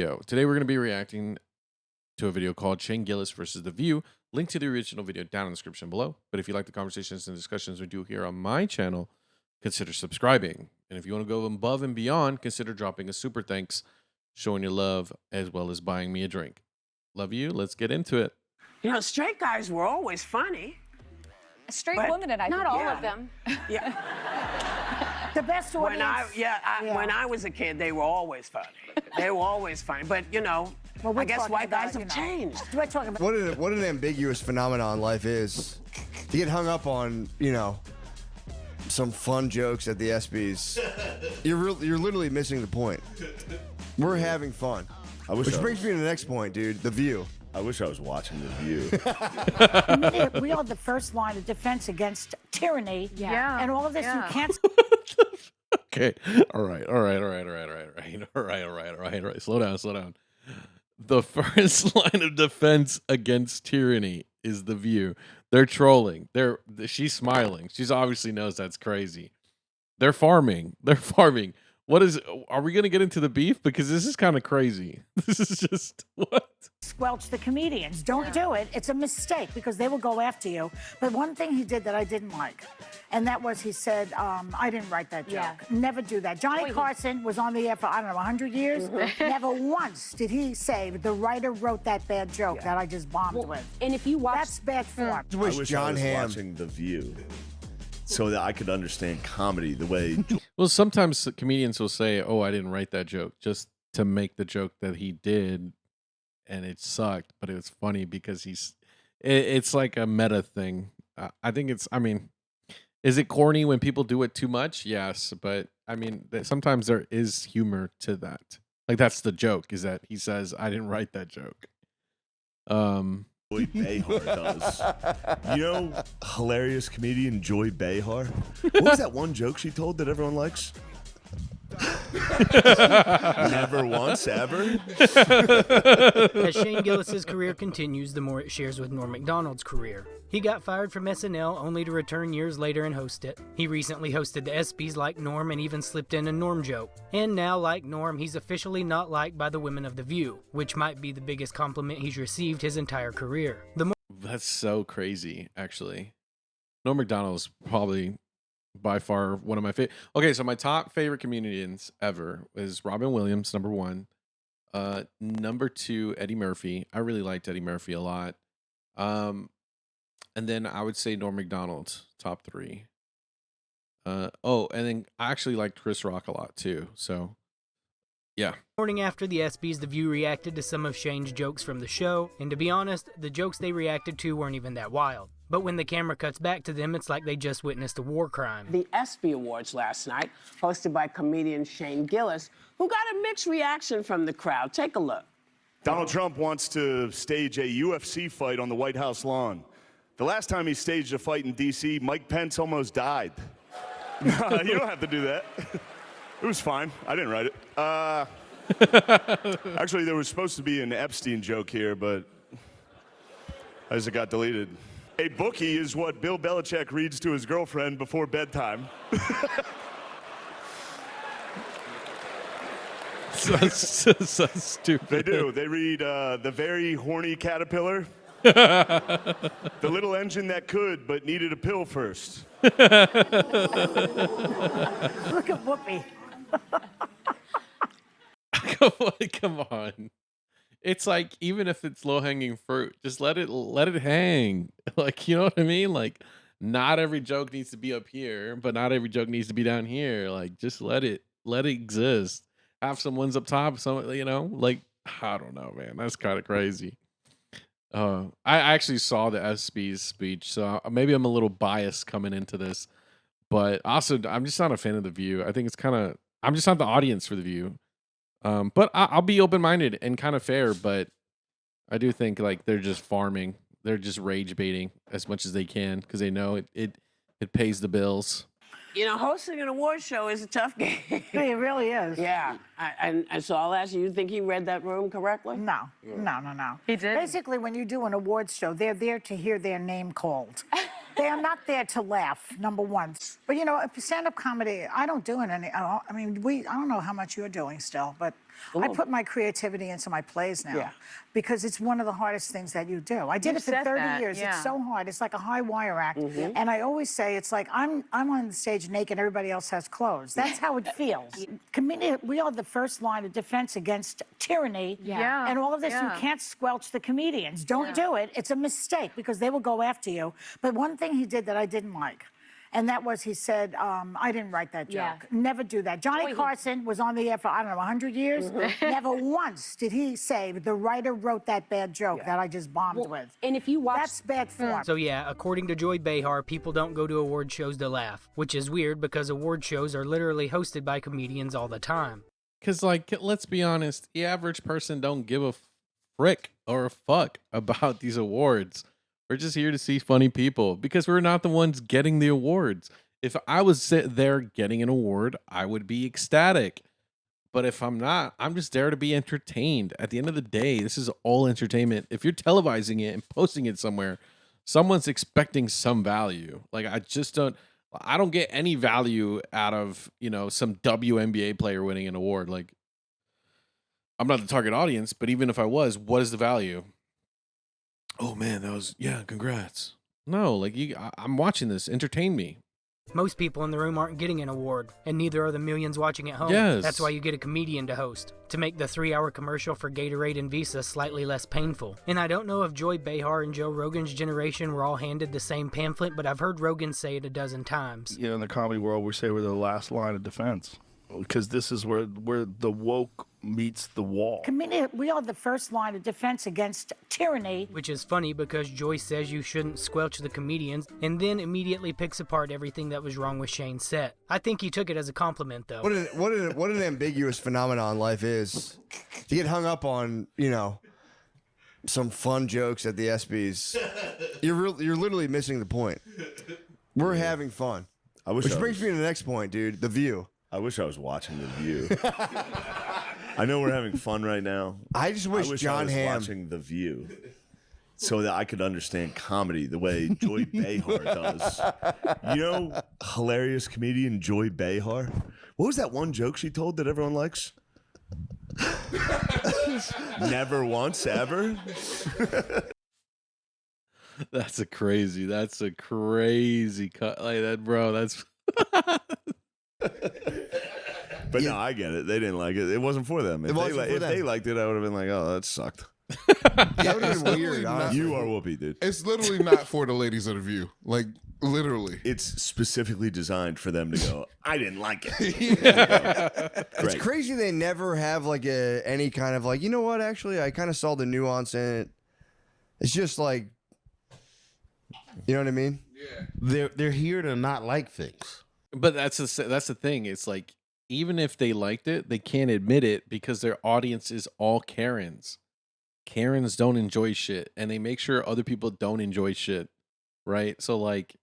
Today we're going to be reacting to a video called Shane Gillis versus The View. Link to the original video down in the description below. But if you like the conversations and discussions we do here on my channel, consider subscribing. And if you want to go above and beyond, consider dropping a super thanks, showing your love, as well as buying me a drink. Love you. Let's get into it. You know, straight guys were always funny. Straight women, and I not all of them. Yeah. The best audience. When I was a kid, they were always funny. They were always funny. But, you know, Well, we're I guess talking white about, guys have changed. We're talking about What an ambiguous phenomenon life is. You get hung up on, you know, some fun jokes at the ESPYs. You're literally missing the point. We're having fun. Which brings me to the next point, dude. The View. I wish I was watching The View. we are the first line of defense against tyranny. Yeah. And all of this, you can't. Okay. All right. Slow down. The first line of defense against tyranny is The View. They're trolling. She's smiling. She's obviously knows that's crazy. They're farming. Are we going to get into the beef? Because this is kind of crazy. This is just, what? Squelch the comedians. Don't do it. It's a mistake because they will go after you. But one thing he did that I didn't like, and that was he said, I didn't write that joke. Yeah. Never do that. Johnny Carson was on the air for, I don't know, 100 years. Never once did he say the writer wrote that bad joke that I just bombed with. And if you watch, That's bad form. I I wish wish John I was Hamm. watching The View so that I could understand comedy the way. Well, sometimes comedians will say, oh, I didn't write that joke, just to make the joke that he did, and it sucked, but it was funny because it's like a meta thing. I think is it corny when people do it too much? Yes, but I mean, sometimes there is humor to that. Like, that's the joke, is that he says, I didn't write that joke. Joy Behar does. You know, hilarious comedian Joy Behar? What was that one joke she told that everyone likes? Never once, ever. As Shane Gillis' career continues, the more it shares with Norm Macdonald's career. He got fired from SNL only to return years later and host it. He recently hosted the ESPYs like Norm and even slipped in a Norm joke. And now, like Norm, he's officially not liked by the women of The View, which might be the biggest compliment he's received his entire career. That's so crazy, actually. Norm Macdonald's probably by far one of my favorite. Okay, so my top favorite comedians ever is Robin Williams, number one. Number two, Eddie Murphy. I really liked Eddie Murphy a lot. And then I would say Norm Macdonald, top three. And then I actually liked Chris Rock a lot too. So, yeah. Morning after the ESPYs, The View reacted to some of Shane's jokes from the show, and to be honest, the jokes they reacted to weren't even that wild. But when the camera cuts back to them, it's like they just witnessed a war crime. The ESPY Awards last night, hosted by comedian Shane Gillis, who got a mixed reaction from the crowd. Take a look. Donald Trump wants to stage a UFC fight on the White House lawn. The last time he staged a fight in D.C., Mike Pence almost died. You don't have to do that. It was fine. I didn't write it. Actually, there was supposed to be an Epstein joke here, but as it got deleted. A bookie is what Bill Belichick reads to his girlfriend before bedtime. so stupid. They do. They read The Very Horny Caterpillar. The little engine that could, but needed a pill first. Look at Whoopi. Come on. It's like, even if it's low-hanging fruit, just let it hang. Like, you know what I mean? Like, not every joke needs to be up here, but not every joke needs to be down here. Like, just let it exist. Have some ones up top, some, you know, like, I don't know, man. That's kind of crazy. I actually saw the ESPYs speech, so maybe I'm a little biased coming into this, but also I'm just not a fan of The View. I think it's I'm just not the audience for The View. But I'll be open-minded and kind of fair, but I do think, like, they're just farming. They're just rage baiting as much as they can because they know it pays the bills. You know, hosting an award show is a tough game. It really is. Yeah. And so I'll ask you, think he read that room correctly? No. He did? Basically, when you do an awards show, they're there to hear their name called. They are not there to laugh, number one. But you know, stand-up comedy, I don't do it any. I mean, I don't know how much you're doing still, but I put my creativity into my plays now because it's one of the hardest things that you do. I did it for 30 years. It's so hard. It's like a high wire act. And I always say it's like I'm on the stage naked, everybody else has clothes. That's how it feels. Comedian, we are the first line of defense against tyranny. And all of this, you can't squelch the comedians. Don't do it. It's a mistake because they will go after you. But one thing he did that I didn't like, and that was, he said, I didn't write that joke. Never do that. Johnny Carson was on the air for, I don't know, 100 years. Never once did he say, the writer wrote that bad joke that I just bombed with. And if you watch... That's bad form. So yeah, according to Joy Behar, people don't go to award shows to laugh, which is weird because award shows are literally hosted by comedians all the time. Because, like, let's be honest, the average person don't give a frick or a fuck about these awards. We're just here to see funny people because we're not the ones getting the awards. If I was sitting there getting an award, I would be ecstatic. But if I'm not, I'm just there to be entertained. At the end of the day, this is all entertainment. If you're televising it and posting it somewhere, someone's expecting some value. Like, I don't get any value out of, you know, some WNBA player winning an award. Like, I'm not the target audience, but even if I was, what is the value? Oh man, that was, congrats. No, like, I'm watching this. Entertain me. Most people in the room aren't getting an award, and neither are the millions watching at home. Yes. That's why you get a comedian to host, to make the 3-hour commercial for Gatorade and Visa slightly less painful. And I don't know if Joy Behar and Joe Rogan's generation were all handed the same pamphlet, but I've heard Rogan say it a dozen times. You know, in the comedy world, we say we're the last line of defense. Because this is where the woke meets the wall. We are the first line of defense against tyranny. Which is funny because Joy says you shouldn't squelch the comedians and then immediately picks apart everything that was wrong with Shane's set. I think he took it as a compliment, though. What an ambiguous phenomenon life is. To get hung up on, you know, some fun jokes at the ESPYs, you're literally missing the point. We're having fun. Which brings me to the next point, dude. The View. I wish I was watching The View. I know we're having fun right now. I just wish John I was Hamm watching The View so that I could understand comedy the way Joy Behar does. You know, hilarious comedian Joy Behar. What was that one joke she told that everyone likes? Never once ever. That's a crazy cut like that, bro. That's But no, I get it. They didn't like it. It wasn't for them. If they liked it, I would have been like, oh, that sucked. That would have been weird. You are Whoopi, dude. It's literally not for the ladies of The View. Like, literally. It's specifically designed for them to go, I didn't like it. It's crazy they never have like any kind of like, you know what, actually, I kind of saw the nuance in it. It's just like, you know what I mean? Yeah. They're here to not like things. But that's the thing. It's like, even if they liked it, they can't admit it because their audience is all Karens. Karens don't enjoy shit, and they make sure other people don't enjoy shit, right? So like,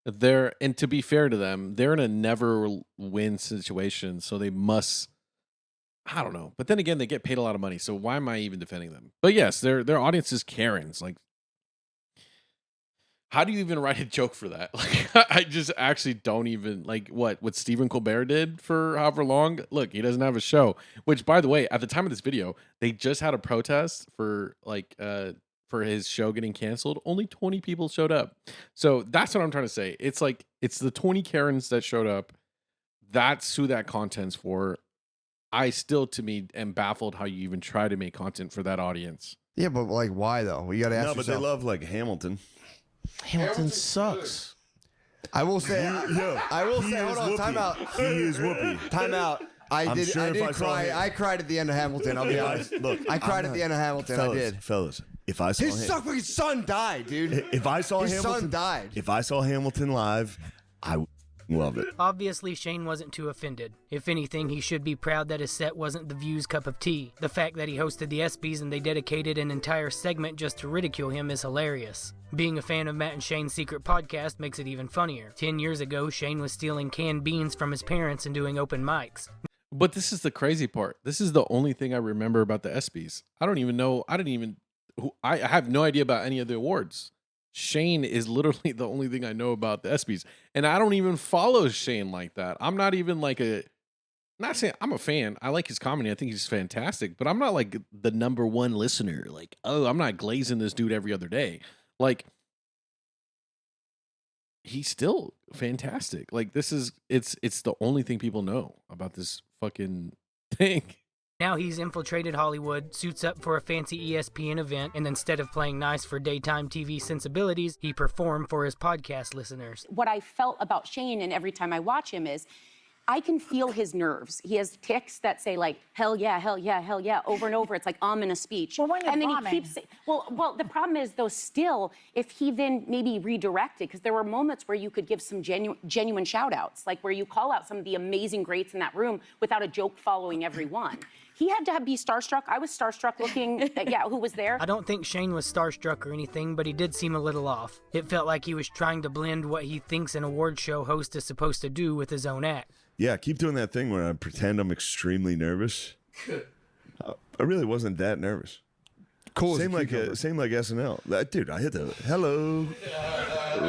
and to be fair to them, they're in a never win situation, so they must. I don't know, but then again, they get paid a lot of money, so why am I even defending them? But yes, their audience is Karens. Like, how do you even write a joke for that? Like, I just actually don't even like what Stephen Colbert did for however long. Look, he doesn't have a show. Which, by the way, at the time of this video, they just had a protest for for his show getting canceled. Only 20 people showed up. So that's what I'm trying to say. It's like it's the 20 Karens that showed up. That's who that content's for. I still, to me, am baffled how you even try to make content for that audience. Yeah, but like, why though? You got to ask yourself. No, but they love like Hamilton. Hamilton sucks. I will say, hold on, time out. He is Whoopi. Time out. I did cry. I cried at the end of Hamilton. I'll be honest. Look, I cried at the end of Hamilton. Fellas, I did. Fellas, if I saw his son died, dude. If I saw his Hamilton, son died. If I saw Hamilton live, I would love it. Obviously, Shane wasn't too offended. If anything, he should be proud that his set wasn't The View's cup of tea. The fact that he hosted the ESPYs and they dedicated an entire segment just to ridicule him is hilarious. Being a fan of Matt and Shane's secret podcast makes it even funnier. 10 years ago, Shane was stealing canned beans from his parents and doing open mics. But this is the crazy part. This is the only thing I remember about the ESPYs. I don't even know. I have no idea about any of the awards. Shane is literally the only thing I know about the ESPYs. And I don't even follow Shane like that. I'm not even like not saying I'm a fan. I like his comedy. I think he's fantastic, but I'm not like the number one listener. Like, oh, I'm not glazing this dude every other day. Like, he's still fantastic. Like, it's the only thing people know about this fucking thing. Now he's infiltrated Hollywood, suits up for a fancy ESPN event, and instead of playing nice for daytime TV sensibilities, he performed for his podcast listeners. What I felt about Shane, and every time I watch him, is I can feel his nerves. He has tics that say like, hell yeah, hell yeah, hell yeah, over and over. It's like in a speech. Well, when you're and then bombing. he keeps saying, well, the problem is though still, if he then maybe redirected, because there were moments where you could give some genuine shout outs, like where you call out some of the amazing greats in that room without a joke following every one. He had to be starstruck. I was starstruck looking at, who was there. I don't think Shane was starstruck or anything, but he did seem a little off. It felt like he was trying to blend what he thinks an award show host is supposed to do with his own act. Yeah, keep doing that thing where I pretend I'm extremely nervous. I really wasn't that nervous. Cool. Same like SNL. Dude, I hit the hello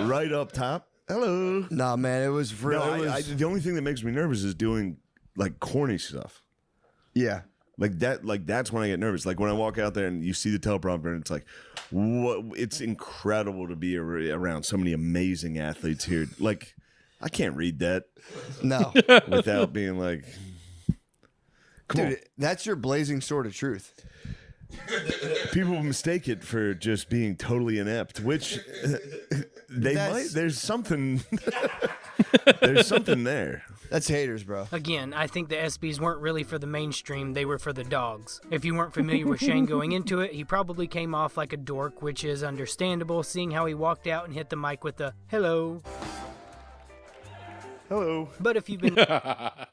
right up top. Hello. Nah, man, it was real. No, the only thing that makes me nervous is doing like corny stuff. Yeah. Like that's when I get nervous. Like when I walk out there and you see the teleprompter and it's like, what? It's incredible to be around so many amazing athletes here. Like, I can't read that. No. Without being like, dude, that's your blazing sword of truth. People mistake it for just being totally inept, which they might. There's something. There's something there. That's haters, bro. Again, I think the ESPYs weren't really for the mainstream, they were for the dogs. If you weren't familiar with Shane going into it, he probably came off like a dork, which is understandable, seeing how he walked out and hit the mic with the hello. Hello. But if you've been... I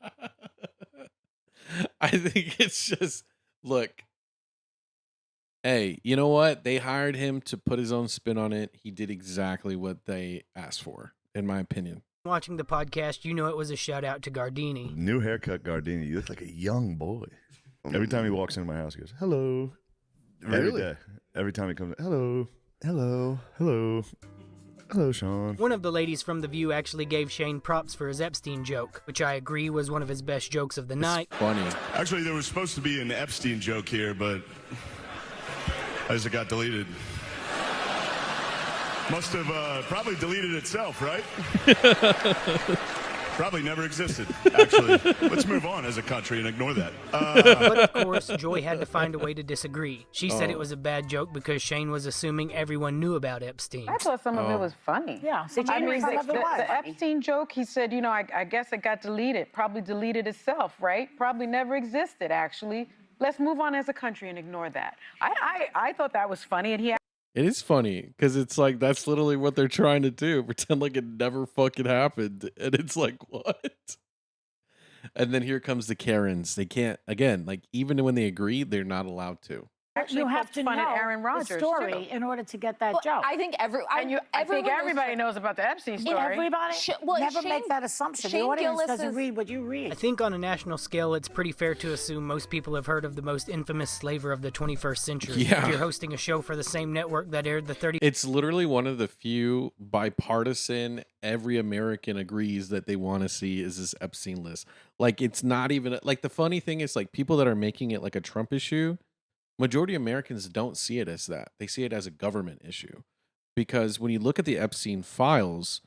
think it's just, look, hey, you know what? They hired him to put his own spin on it. He did exactly what they asked for, in my opinion. Watching the podcast, you know it was a shout out to Gardini. New haircut, Gardini. You look like a young boy. Every time he walks into my house, he goes, hello. Really? Every day. Every time he comes, hello. Hello. Hello. Hello, Sean. One of the ladies from The View actually gave Shane props for his Epstein joke, which I agree was one of his best jokes of the night. Funny. Actually, there was supposed to be an Epstein joke here, but as it got deleted. Must have probably deleted itself, right? Probably never existed, actually. Let's move on as a country and ignore that. But of course, Joy had to find a way to disagree. She said it was a bad joke because Shane was assuming everyone knew about Epstein. I thought some of it was funny. Yeah, I mean, some of it was. the Epstein joke, he said, you know, I guess it got deleted. Probably deleted itself, right? Probably never existed, actually. Let's move on as a country and ignore that. I thought that was funny, and he It is funny because it's like that's literally what they're trying to do. Pretend like it never fucking happened. And it's like, what? And then here comes the Karens. They can't, again, like even when they agree, they're not allowed to. actually You have poked to fun know at Aaron Rodgers, the story too. in order to get that Well, joke. I think I think everybody knows about the Epstein story. Everybody never Shane- make that assumption. The Shane audience Gillis doesn't is- read what you read. I think on a national scale, it's pretty fair to assume most people have heard of the most infamous slaver of the 21st century. Yeah. If you're hosting a show for the same network that aired the 30... It's literally one of the few bipartisan, every American agrees that they want to see is this Epstein list. Like, it's not even, like, the funny thing is, like, people that are making it like a Trump issue, majority of Americans don't see it as that. They see it as a government issue. Because when you look at the Epstein files,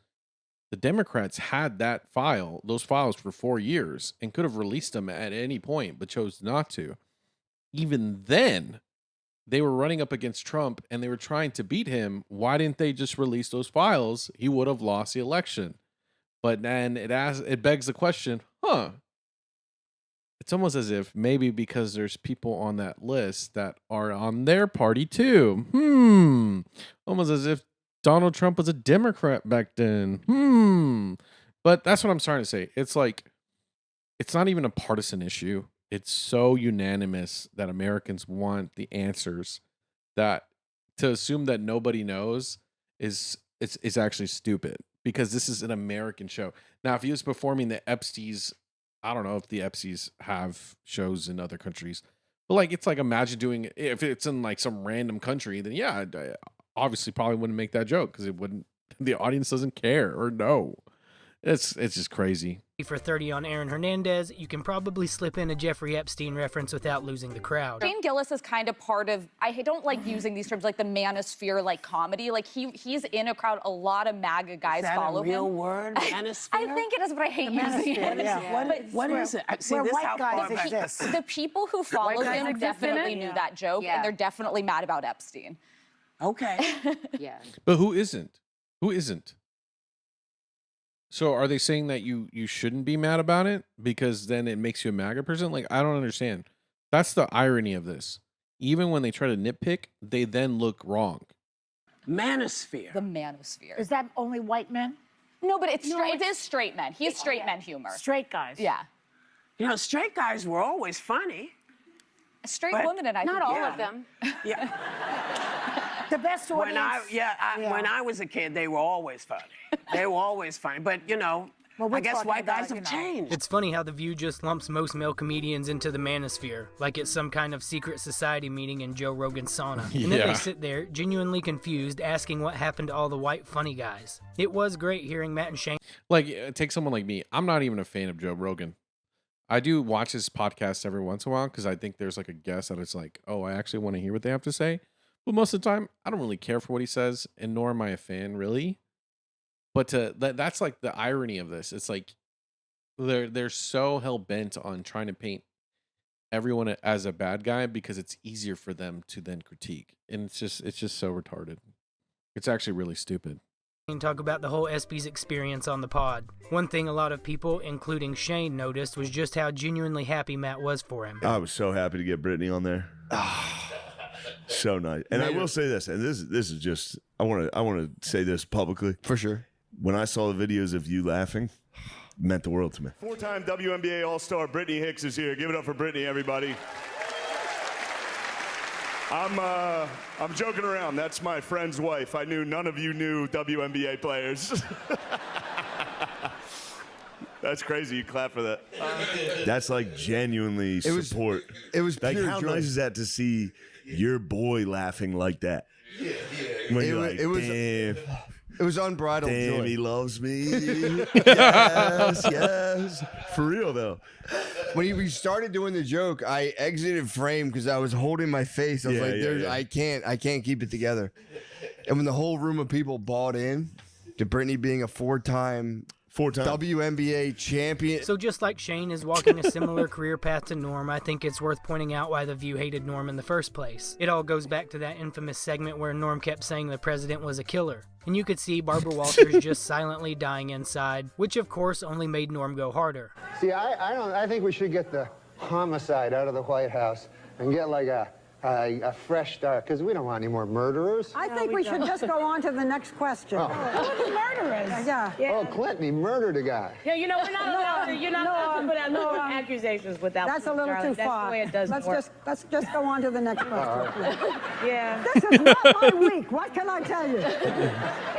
the Democrats had those files for 4 years and could have released them at any point, but chose not to. Even then, they were running up against Trump and they were trying to beat him. Why didn't they just release those files? He would have lost the election. But then it begs the question, it's almost as if maybe because there's people on that list that are on their party too. Almost as if Donald Trump was a Democrat back then. But that's what I'm starting to say. It's like, it's not even a partisan issue. It's so unanimous that Americans want the answers that to assume that nobody knows is actually stupid because this is an American show. Now, if he was performing the Epstein's, I don't know if the Epstein's have shows in other countries, but like, it's like, imagine doing, if it's in like some random country, then yeah, obviously probably wouldn't make that joke because it wouldn't. The audience doesn't care or know. It's just crazy. For 30 on Aaron Hernandez, you can probably slip in a Jeffrey Epstein reference without losing the crowd. Shane Gillis is kind of part of, I don't like using these terms like the manosphere, like comedy. Like he's in a crowd, a lot of MAGA guys follow him. Is that a real word, manosphere? I think it is, but I hate using it. Yeah. What is it? See, where this white how guys far back- exist. The people who follow guys him exist in definitely it? knew that joke, and they're definitely mad about Epstein. Okay. Yeah. But who isn't? Who isn't? So are they saying that you shouldn't be mad about it because then it makes you a MAGA person? Like, I don't understand. That's the irony of this. Even when they try to nitpick, they then look wrong. Manosphere. The manosphere. Is that only white men? No, but it is straight men. He has straight men humor. Straight guys. Yeah. You know, straight guys were always funny. Straight But women, and I Not think, all of them. Yeah. The best When audience. when I was a kid, they were always funny. They were always funny. But you know, we're I guess talking white about, guys have you know. changed. It's funny how The View just lumps most male comedians into the manosphere, like it's some kind of secret society meeting in Joe Rogan's sauna. And then Yeah. they sit there, genuinely confused, asking what happened to all the white funny guys. It was great hearing Matt and Shane. Like, take someone like me. I'm not even a fan of Joe Rogan. I do watch his podcast every once in a while because I think there's like a guest that it's like, oh, I actually want to hear what they have to say. But most of the time, I don't really care for what he says, and nor am I a fan, really. But that's like the irony of this. It's like they're so hell bent on trying to paint everyone as a bad guy because it's easier for them to then critique, and it's just so retarded. It's actually really stupid. Talk about the whole ESPYs experience on the pod. One thing a lot of people, including Shane, noticed was just how genuinely happy Matt was for him. I was so happy to get Brittany on there. So nice. And I will say this, and this is just I want to say this publicly. For sure. When I saw the videos of you laughing, it meant the world to me. Four-time WNBA All-Star Brittany Hicks is here. Give it up for Brittany, everybody. I'm joking around. That's my friend's wife. I knew none of you knew WNBA players. That's crazy. You clap for that. That's like genuinely support. It was like, pure how joy. nice is that to see your boy laughing like that? When you're like, damn. It was unbridled Damn, joy. he loves me. Yes, yes. For real, though. When we started doing the joke, I exited frame because I was holding my face. I was I can't keep it together. And when the whole room of people bought in to Brittany being a four-time WNBA champion. So just like Shane is walking a similar career path to Norm, I think it's worth pointing out why The View hated Norm in the first place. It all goes back to that infamous segment where Norm kept saying the president was a killer. And you could see Barbara Walters just silently dying inside, which of course only made Norm go harder. See, I think we should get the homicide out of the White House and get like a fresh start, because we don't want any more murderers. I think we should just go on to the next question. Oh. Who are the murderers? Yeah. Oh, Clinton, he murdered a guy. Yeah, you know, we're not allowed to, you're not allowed to put out no accusations without That's a little too far. That's the way it does work. Let's just go on to the next question. Yeah. This is not my week. What can I tell you?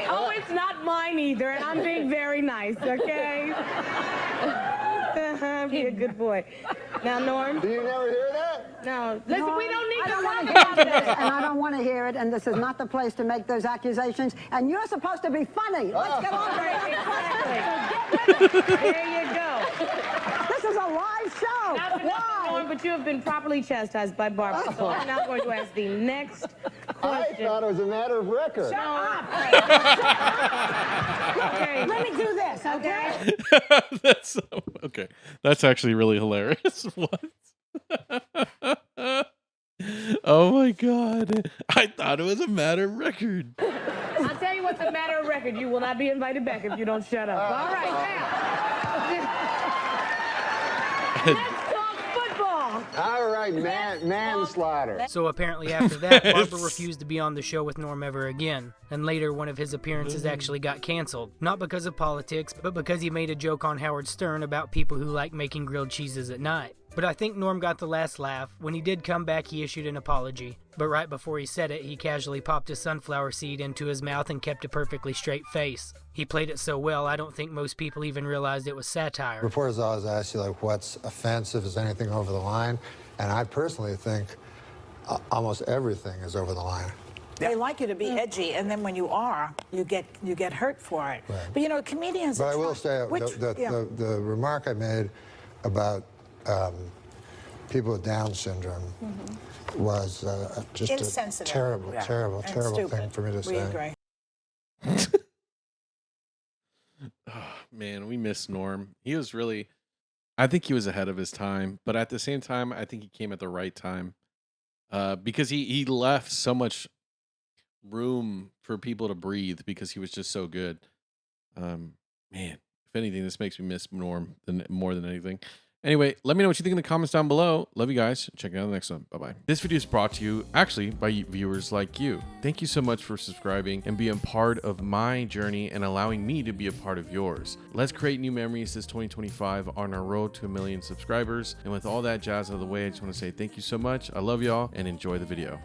Oh, it's not mine either, and I'm being very nice, okay? Be a good boy. Now, Norm. Do you never hear that? No. Listen, No, we don't need I to don't want talk to about hear this, this. and I don't want to hear it, and this is not the place to make those accusations, and you're supposed to be funny. Let's get on to the next question. There you go. This is a live show. Not for nothing, Norm, but you have been properly chastised by Barbara, so I'm not going to ask the next question. I thought it was a matter of record. Shut up. Okay. Let me do this, okay? That's okay. That's actually really hilarious. What? Oh my god! I thought it was a matter of record. I'll tell you what's a matter of record. You will not be invited back if you don't shut up. All right, now. Let's talk football. All right, manslaughter. So apparently after that, Barbara refused to be on the show with Norm ever again. And later, one of his appearances actually got canceled. Not because of politics, but because he made a joke on Howard Stern about people who like making grilled cheeses at night. But I think Norm got the last laugh. When he did come back, he issued an apology. But right before he said it, he casually popped a sunflower seed into his mouth and kept a perfectly straight face. He played it so well, I don't think most people even realized it was satire. Reporters always ask you, like, what's offensive? Is anything over the line? And I personally think almost everything is over the line. They like you to be edgy, and then when you are, you get hurt for it. Right. But you know, comedians. But are I will trying- say the remark I made about people with Down syndrome was just a Insensitive. terrible, Yeah. terrible, And terrible stupid. thing for me to We say. agree. Oh, man, we miss Norm. He was really, I think he was ahead of his time, but at the same time, I think he came at the right time because he left so much room for people to breathe because he was just so good. Man, if anything, this makes me miss Norm more than anything. Anyway, let me know what you think in the comments down below. Love you guys. Check out the next one. Bye-bye. This video is brought to you, actually, by viewers like you. Thank you so much for subscribing and being part of my journey and allowing me to be a part of yours. Let's create new memories this 2025 on our road to 1 million subscribers. And with all that jazz out of the way, I just want to say thank you so much. I love y'all and enjoy the video.